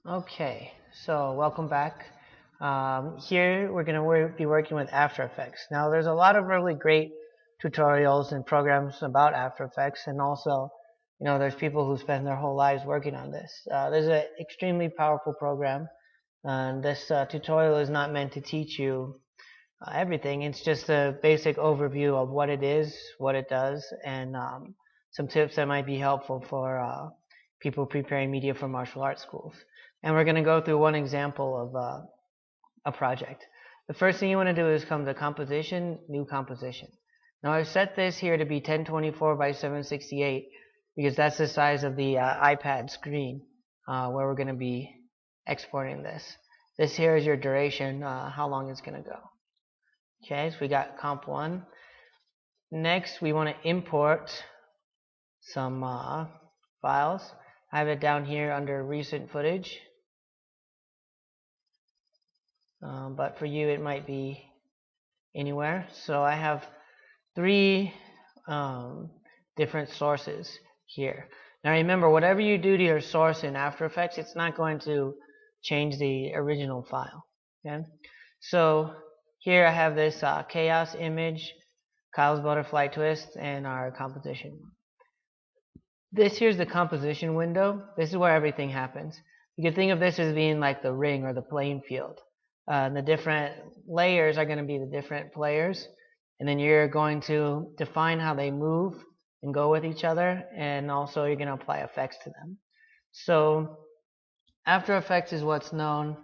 Okay, so welcome back. Here we're going to be working with After Effects. Now there's a lot of really great tutorials and programs about After Effects, and also, there's people who spend their whole lives working on this. There's an extremely powerful program, and this tutorial is not meant to teach you everything. It's just a basic overview of what it is, what it does, and some tips that might be helpful for people preparing media for martial arts schools. And we're going to go through one example of a project. The first thing you want to do is come to Composition, New Composition. Now I've set this here to be 1024 by 768 because that's the size of the iPad screen where we're going to be exporting this. This here is your duration, how long it's going to go. Okay, so we got comp 1. Next, we want to import some files. I have it down here under recent footage. But for you, it might be anywhere. So I have 3 different sources here. Now remember, whatever you do to your source in After Effects, it's not going to change the original file. Okay, so here I have this chaos image, Kyle's butterfly twist, and our composition. This here's the composition window. This is where everything happens. You can think of this as being like the ring or the playing field. The different layers are going to be the different players, and then you're going to define how they move and go with each other, and also you're going to apply effects to them. So After Effects is what's known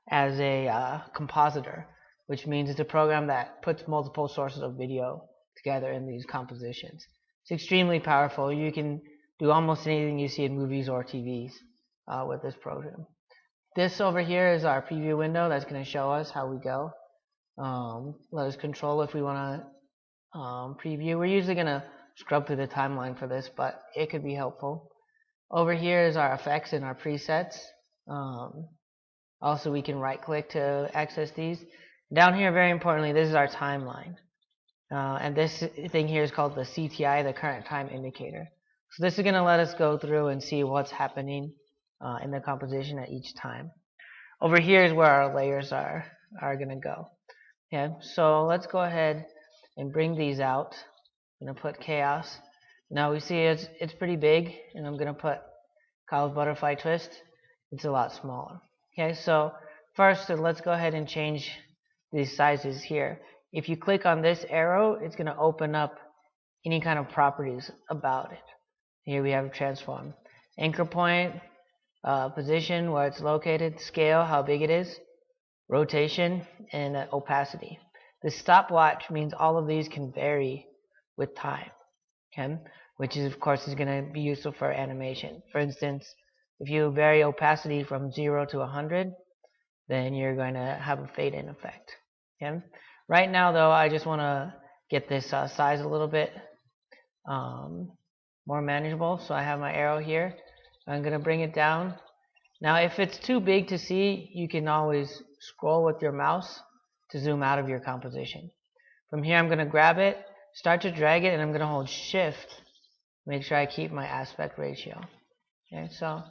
as a compositor, which means it's a program that puts multiple sources of video together in these compositions. It's extremely powerful. You can do almost anything you see in movies or TVs with this program. This over here is our preview window that's going to show us how we go. Let us control if we want to preview. We're usually going to scrub through the timeline for this, but it could be helpful. Over here is our effects and our presets. Also, we can right click to access these. Down here, very importantly, this is our timeline. And this thing here is called the CTI, the current time indicator. So this is going to let us go through and see what's happening in the composition at each time. Over here is where our layers are going to go. Okay, so let's go ahead and bring these out. I'm going to put chaos. Now we see it's pretty big, and I'm going to put Kyle's butterfly twist. It's a lot smaller. Okay, so first let's go ahead and change these sizes here. If you click on this arrow, it's going to open up any kind of properties about it. Here we have transform, anchor point, position, where it's located, scale, how big it is, rotation, and opacity. The stopwatch means all of these can vary with time, okay? Which is, of course, is going to be useful for animation. For instance, if you vary opacity from 0 to 100, then you're going to have a fade-in effect. Okay? Right now, though, I just want to get this size a little bit more manageable. So I have my arrow here. I'm going to bring it down. Now, if it's too big to see, you can always scroll with your mouse to zoom out of your composition. From here, I'm going to grab it, start to drag it, and I'm going to hold Shift. Make sure I keep my aspect ratio. Okay, so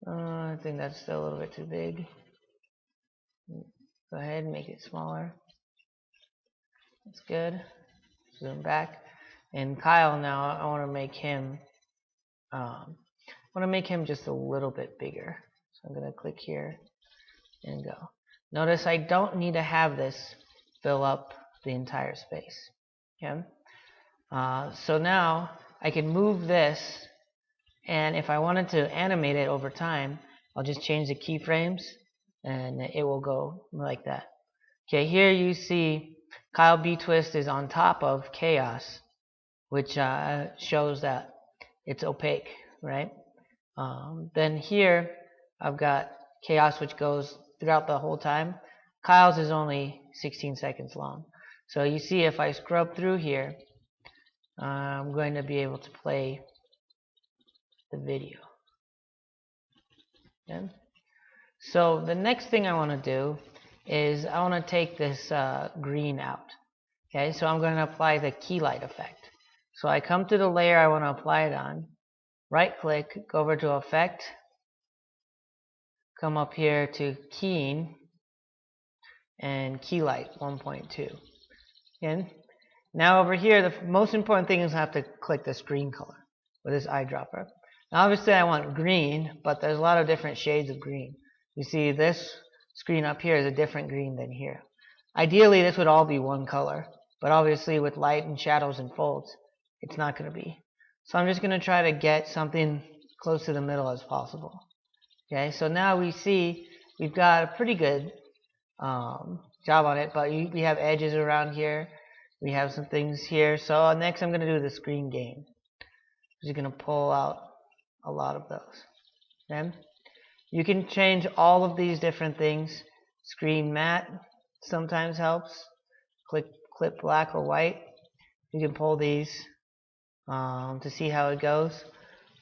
I think that's still a little bit too big. Go ahead and make it smaller. That's good. Zoom back. And Kyle now, I want to make him just a little bit bigger. So I'm going to click here and go. Notice I don't need to have this fill up the entire space. Okay? So now I can move this, and if I wanted to animate it over time, I'll just change the keyframes and it will go like that. Okay, here you see Kyle B twist is on top of chaos, which shows that it's opaque, right? Then here I've got chaos, which goes throughout the whole time. Kyle's is only 16 seconds long. So you see, if I scrub through here, I'm going to be able to play the video. Okay? So the next thing I want to do is I want to take this green out. Okay, so I'm going to apply the keylight effect. So I come to the layer I want to apply it on, right click, go over to Effect, come up here to keying and keylight 1.2. Again, now over here, the most important thing is I have to click the screen color with this eyedropper. Now obviously I want green, but there's a lot of different shades of green. You see this screen up here is a different green than here. Ideally this would all be one color, but obviously with light and shadows and folds, it's not going to be. So I'm just going to try to get something close to the middle as possible. Okay, so now we see we've got a pretty good job on it, but we have edges around here. We have some things here. So next I'm going to do the screen gain. I'm just going to pull out a lot of those. Okay? You can change all of these different things. Screen matte sometimes helps. Clip black or white. You can pull these to see how it goes.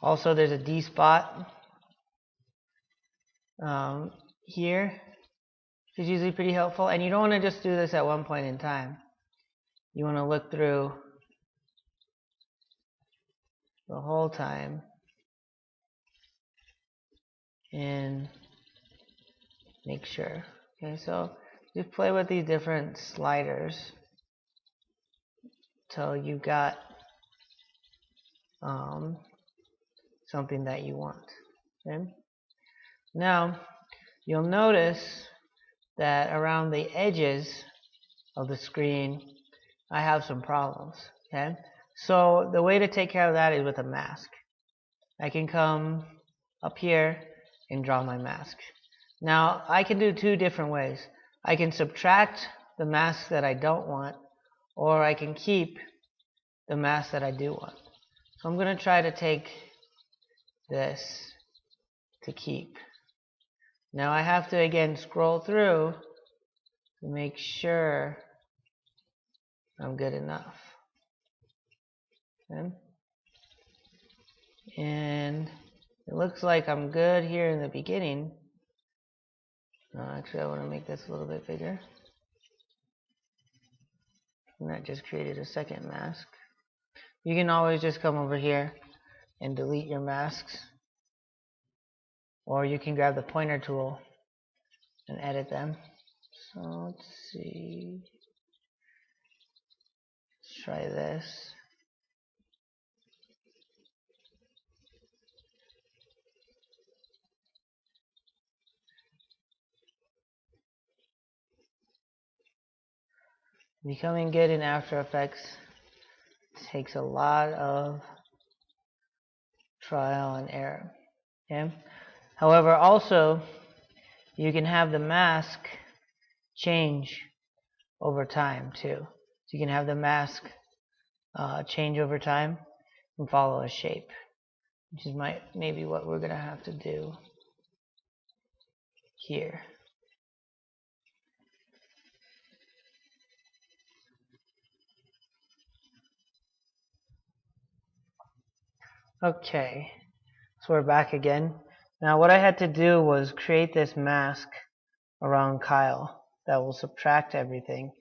Also there's a D spot here, which is usually pretty helpful. And you don't want to just do this at one point in time. You want to look through the whole time and make sure. Okay, so just play with these different sliders till you got something that you want. Okay? Now you'll notice that around the edges of the screen I have some problems. Okay, so the way to take care of that is with a mask. I can come up here and draw my mask. Now I can do two different ways. I can subtract the mask that I don't want, or I can keep the mask that I do want. So I'm going to try to take this to keep. Now I have to again scroll through to make sure I'm good enough. Okay. And it looks like I'm good here in the beginning. Actually I want to make this a little bit bigger. And that just created a second mask. You can always just come over here and delete your masks. Or you can grab the pointer tool and edit them. So let's see. Let's try this. Becoming good in After Effects takes a lot of trial and error. Okay? However, also you can have the mask change over time too. So you can have the mask change over time and follow a shape, which is maybe what we're going to have to do here. Okay, so we're back again. Now what I had to do was create this mask around Kyle that will subtract everything,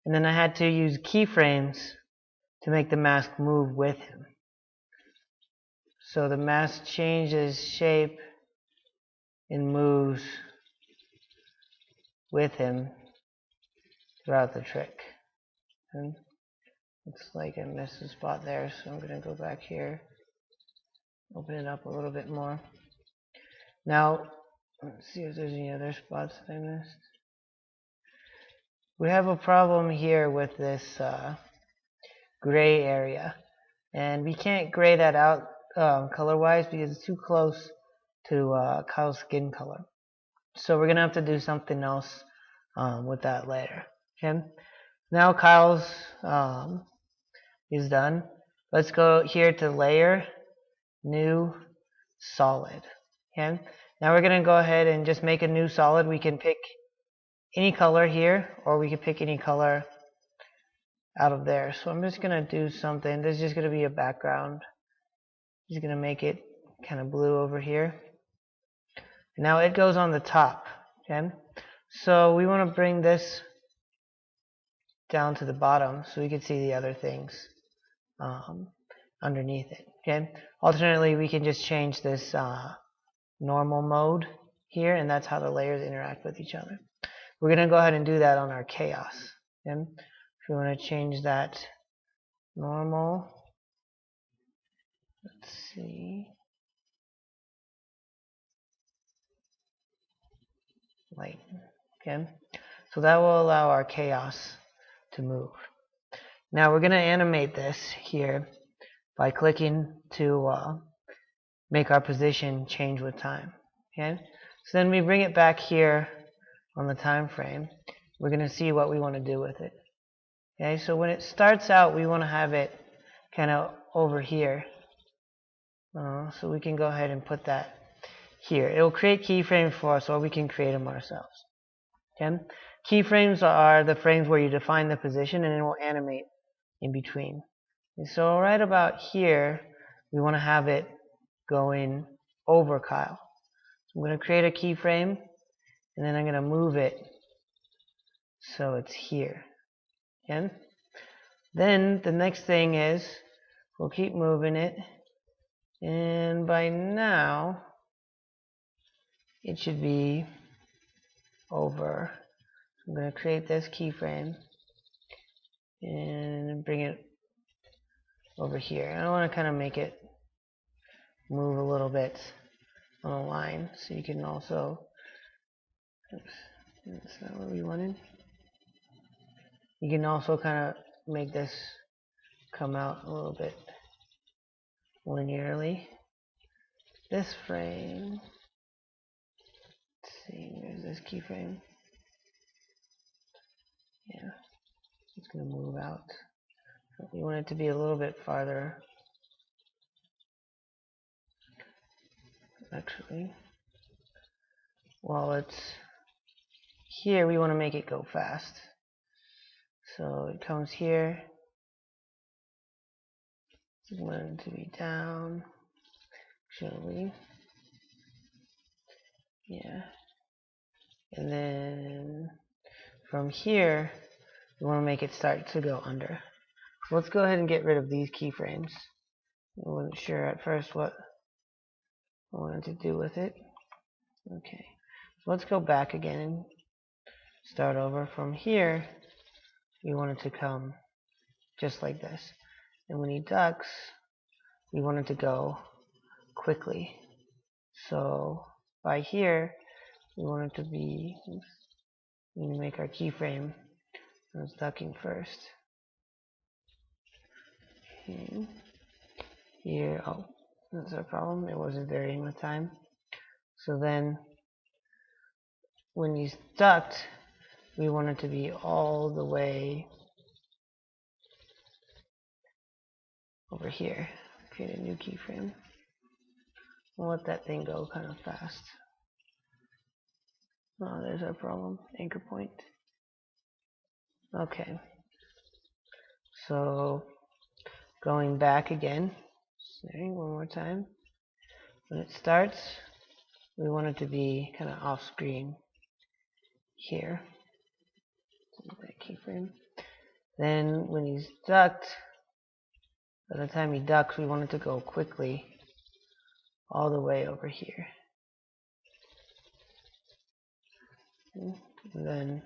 and then I had to use keyframes to make the mask move with him. So the mask changes shape and moves with him throughout the trick. And looks like I missed a spot there, so I'm going to go back here, open it up a little bit more. Now let's see if there's any other spots that I missed. We have a problem here with this gray area, and we can't gray that out color wise because it's too close to Kyle's skin color. So we're gonna have to do something else with that later. Okay, now Kyle's is done. Let's go here to layer, new, solid. Okay, now we're gonna go ahead and just make a new solid. We can pick any color here, or we can pick any color out of there. So I'm just gonna do something. This is just gonna be a background. I'm just gonna make it kind of blue over here. Now it goes on the top. Okay, so we want to bring this down to the bottom so we can see the other things underneath it. Okay, alternately we can just change this normal mode here, and that's how the layers interact with each other. We're going to go ahead and do that on our chaos. Okay? If we want to change that normal, let's see, light. Okay? So that will allow our chaos to move. Now we're going to animate this here by clicking to make our position change with time. Okay? So then we bring it back here on the time frame. We're going to see what we want to do with it. Okay? So when it starts out, we want to have it kind of over here. So we can go ahead and put that here. It will create keyframes for us, or we can create them ourselves. Okay? Keyframes are the frames where you define the position and it will animate in between. And so right about here, we want to have it going over Kyle. So I'm going to create a keyframe, and then I'm going to move it so it's here. Okay? Then the next thing is we'll keep moving it, and by now it should be over. I'm going to create this keyframe and bring it over here. I want to kind of make it move a little bit on a line, so you can also, oops, that's not what we wanted. You can also kind of make this come out a little bit linearly. This frame, let's see, there's this keyframe. Yeah, it's going to move out. We want it to be a little bit farther. Actually, while it's here, we want to make it go fast. So it comes here. We want it to be down. Actually, yeah. And then from here, we want to make it start to go under. So let's go ahead and get rid of these keyframes. I wasn't sure at first what I wanted to do with it. Okay, so let's go back again and start over. From here, we want it to come just like this. And when he ducks, we want it to go quickly. So by here, we want it to be, we need to make our keyframe as ducking first. Okay. Here, oh, that's our problem. It wasn't varying with time. So then, when he's ducked, we want it to be all the way over here. Create a new keyframe. We'll let that thing go kind of fast. Oh, there's our problem. Anchor point. Okay. So, going back again. Sorry, one more time. When it starts, we want it to be kind of off screen here. That keyframe. Then when he's ducked, by the time he ducks, we want it to go quickly all the way over here. And then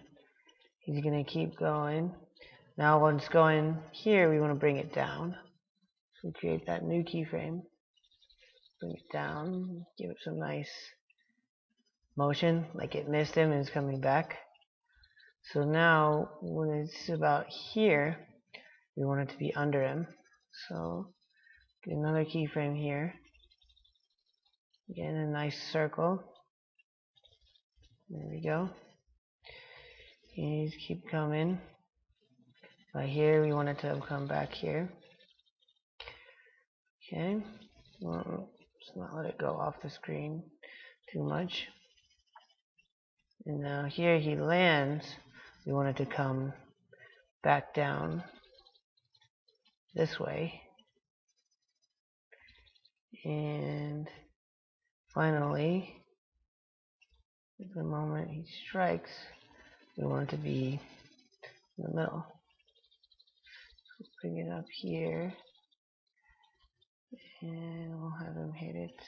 he's going to keep going. Now when it's going here, we want to bring it down. So we create that new keyframe. Bring it down. Give it some nice motion, like it missed him and is coming back. So now when it's about here, we want it to be under him. So get another keyframe here. Again, a nice circle. There we go. Just keep coming. By here, we want it to come back here. Okay. Well, let's not let it go off the screen too much. And now here he lands. We want it to come back down this way. And finally, at the moment he strikes, we want it to be in the middle. So bring it up here, and we'll have him hit it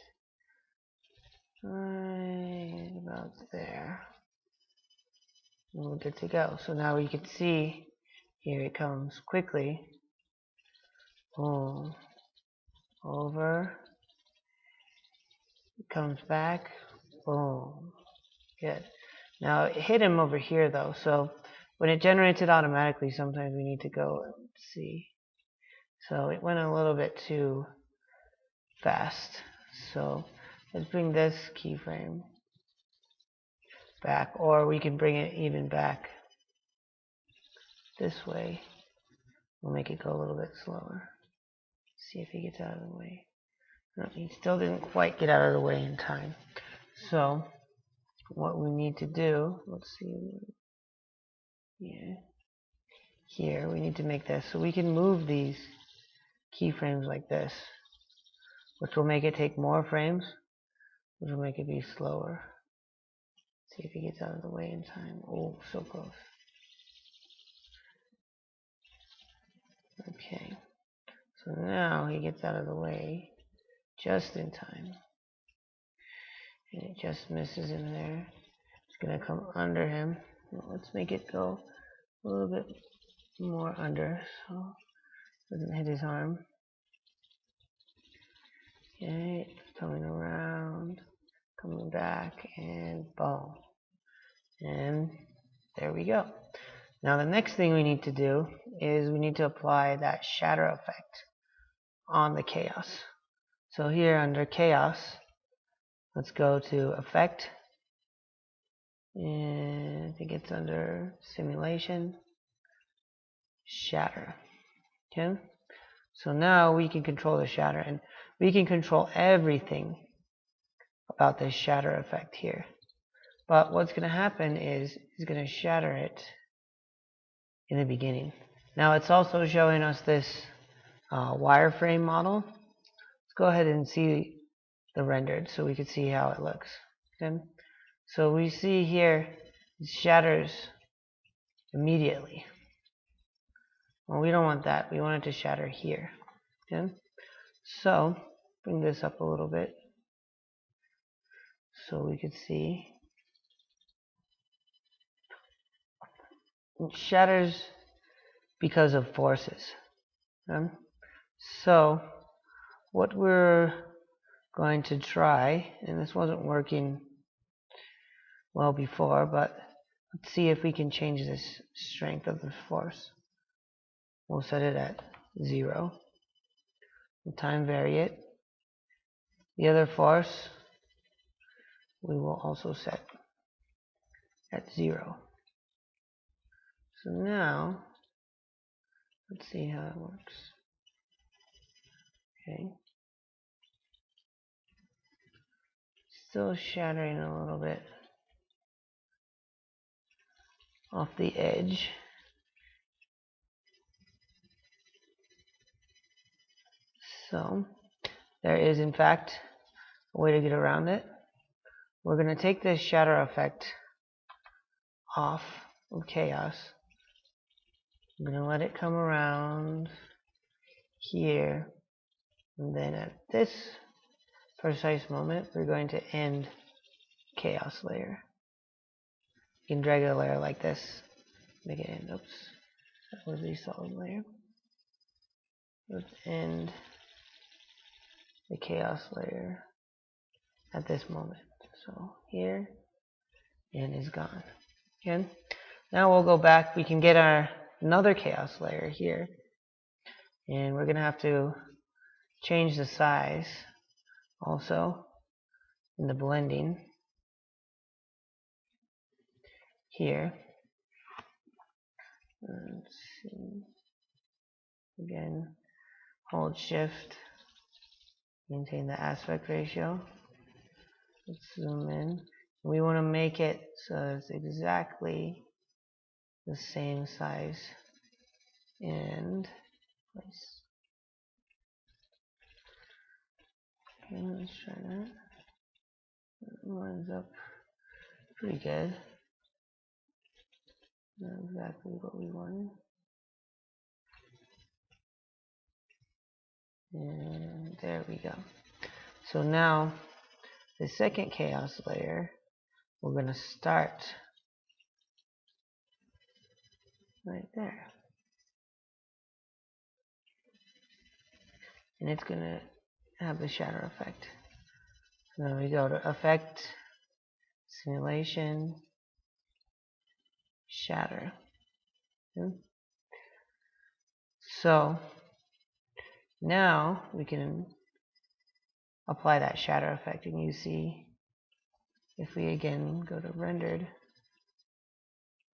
right about there. And we're good to go. So now we can see here it comes quickly. Boom. Over. It comes back. Boom. Good. Now it hit him over here though, so when it generates it automatically, sometimes we need to go and see. So it went a little bit too fast. So let's bring this keyframe back, or we can bring it even back this way. We'll make it go a little bit slower. See if he gets out of the way. No, he still didn't quite get out of the way in time. So what we need to do, let's see, yeah, here we need to make this so we can move these keyframes like this, which will make it take more frames, which will make it be slower. See if he gets out of the way in time. Oh, so close. Okay, so now he gets out of the way just in time. And it just misses in there. It's going to come under him. Well, let's make it go a little bit more under so it doesn't hit his arm. Okay, coming around, coming back, and boom. And there we go. Now the next thing we need to do is we need to apply that shatter effect on the chaos. So here under chaos, let's go to effect, and I think it's under simulation, shatter. Okay, so now we can control the shatter, and we can control everything about this shatter effect here. But what's going to happen is it's going to shatter it in the beginning. Now it's also showing us this wireframe model. Let's go ahead and see the rendered so we can see how it looks. Okay? So we see here it shatters immediately. Well, we don't want that. We want it to shatter here. Okay? So bring this up a little bit so we could see. It shatters because of forces. Okay? So what we're going to try, and this wasn't working well before, but let's see if we can change this strength of the force. We'll set it at 0. We'll time vary it. The other force we will also set at 0. So now let's see how it works. Okay. Still shattering a little bit off the edge. So there is in fact a way to get around it. We're going to take this shatter effect off of chaos. I'm going to let it come around here, and then at this precise moment we're going to end chaos layer. You can drag a layer like this, make it end. Oops, that was the solid layer. Let's end the chaos layer at this moment. So here, and it's gone. Okay. Now we'll go back. We can get our another chaos layer here, and we're gonna have to change the size also in the blending here. Let's see. Again, hold shift, maintain the aspect ratio. Let's zoom in. We want to make it so it's exactly the same size and place. Okay, let's try that. That lines up pretty good. Not exactly what we wanted. And there we go. So now the second chaos layer, we're going to start right there. And it's going to have the shatter effect. So then we go to Effect, Simulation, Shatter. Okay. So now we can apply that shatter effect, and you see if we again go to rendered,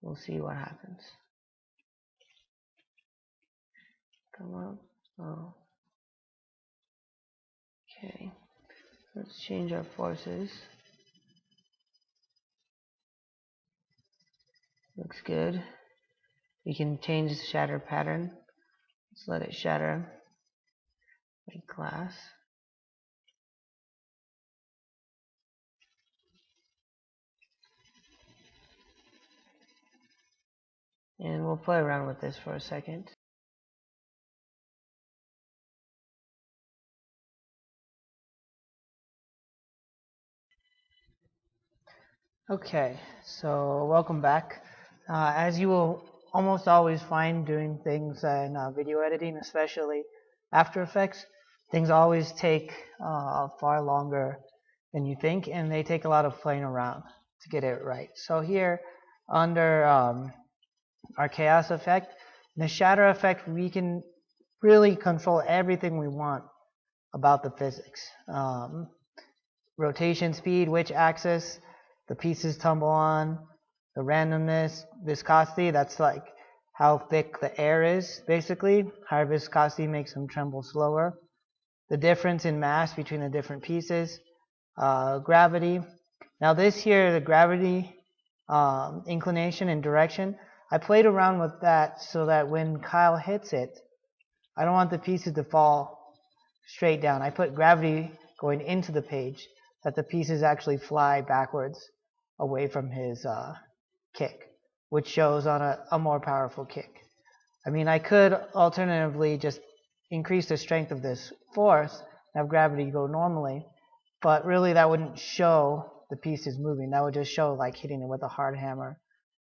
we'll see what happens. Come up. Oh. Okay. Let's change our forces. Looks good. We can change the shatter pattern. Let's let it shatter like glass. And we'll play around with this for a second. Okay, so welcome back. As you will almost always find doing things in video editing, especially After Effects, things always take far longer than you think, and they take a lot of playing around to get it right. So here, under our chaos effect, the shatter effect, we can really control everything we want about the physics. Rotation speed, which axis the pieces tumble on, the randomness, viscosity, that's like how thick the air is, basically. Higher viscosity makes them tremble slower. The difference in mass between the different pieces. Gravity. Now this here, the gravity, inclination and direction, I played around with that so that when Kyle hits it, I don't want the pieces to fall straight down. I put gravity going into the page, that the pieces actually fly backwards away from his kick, which shows on a more powerful kick. I mean, I could alternatively just increase the strength of this force and have gravity go normally, but really that wouldn't show the pieces moving. That would just show like hitting it with a hard hammer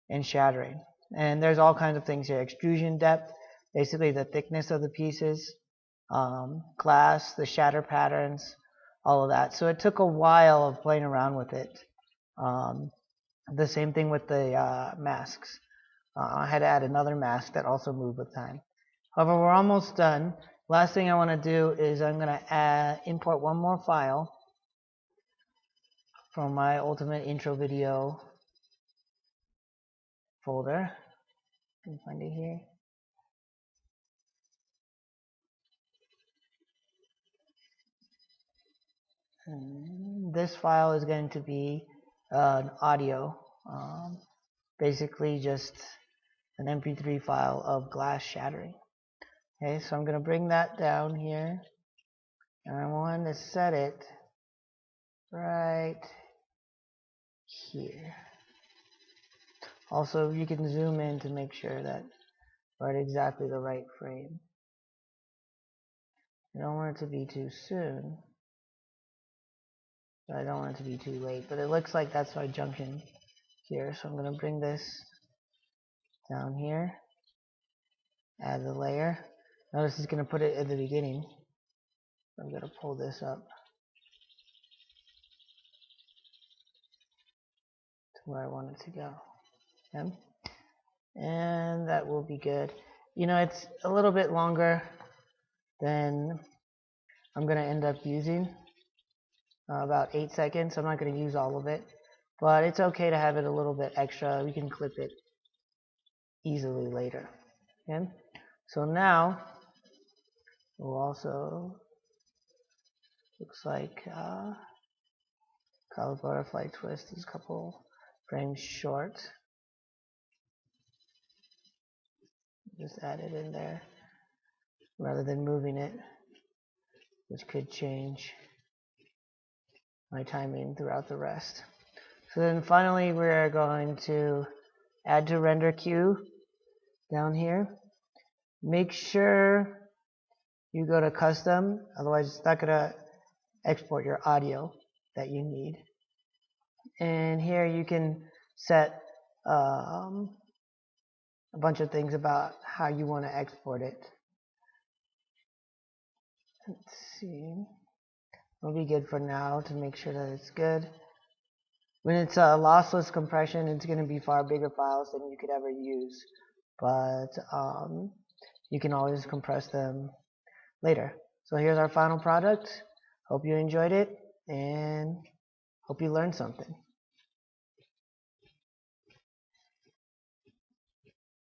and shattering. And there's all kinds of things here. Extrusion depth, basically the thickness of the pieces, glass, the shatter patterns, all of that. So it took a while of playing around with it. The same thing with the masks. I had to add another mask that also moved with time. However, we're almost done. Last thing I want to do is I'm going to import one more file from my Ultimate Intro Video folder. You can find it here. And this file is going to be an audio, basically just an MP3 file of glass shattering. Okay, so I'm going to bring that down here, and I want to set it right here. Also, you can zoom in to make sure that we're at exactly the right frame. I don't want it to be too soon, but I don't want it to be too late. But it looks like that's my junction here, so I'm going to bring this down here, add the layer. Notice it's going to put it at the beginning. I'm going to pull this up to where I want it to go. Okay? And that will be good. You know, it's a little bit longer than I'm going to end up using, about 8 seconds. I'm not going to use all of it, but it's okay to have it a little bit extra. We can clip it easily later. Okay? So now we'll also, looks like Color Butterfly Twist is a couple frames short. Just add it in there rather than moving it, which could change my timing throughout the rest. So then finally we're going to add to render queue down here. Make sure you go to custom, otherwise it's not going to export your audio that you need. And here you can set a bunch of things about how you want to export it. Let's see. It'll be good for now to make sure that it's good. When it's a lossless compression, it's going to be far bigger files than you could ever use. But you can always compress them later. So here's our final product. Hope you enjoyed it and hope you learned something.